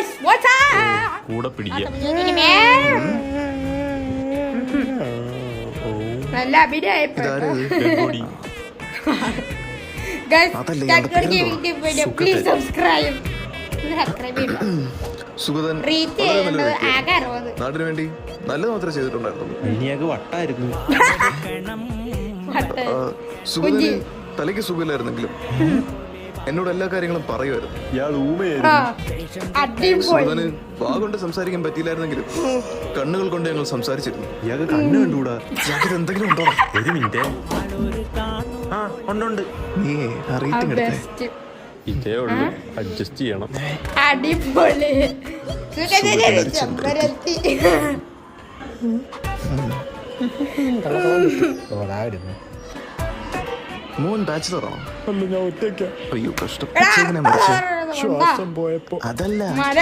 guys, what's up? കൂടെ പിടിക്കുക. നല്ല അഭിനയം പ്ലീസ് സബ്സ്ക്രൈബ് സുഗതൻ റീച്ച് ആകെ 60 നാടിനു വേണ്ടി നല്ലത് മാത്രമേ ചെയ്തിട്ടുണ്ടായിരുന്നു. അനിയാക്ക് വട്ടായിരുന്നു. സുഗതന് തലയ്ക്ക് സുഖമില്ലായിരുന്നെങ്കിലും എന്നോട് എല്ലാ കാര്യങ്ങളും പറയുമായിരുന്നു. ഇയാൾ ഊമയായിരുന്നു. സുഗതന് വാഗൊണ്ട് സംസാരിക്കാൻ പറ്റിയില്ലായിരുന്നെങ്കിലും കണ്ണുകൾ കൊണ്ട് ഞങ്ങൾ സംസാരിച്ചിരുന്നു. ഇയാൾക്ക് കണ്ണ് കണ്ടുകൂടാ. ഇയാൾക്ക് എന്തെങ്കിലും ഉണ്ടോ? ഒരു മിനിറ്റ്. ആ ഉണ്ട്. നീ റേറ്റിംഗ് എടുത്തേ. ഇതേ ഉള്ളു, അഡ്ജസ്റ്റ് ചെയ്യണം. അടിപൊളി മോൻ ബാച്ചിലറാണോ? അല്ല, ഞാൻ ഒറ്റയ്ക്ക. അയ്യോ കഷ്ടം. ശ്വാസം പോയപ്പോ അതല്ല മഴ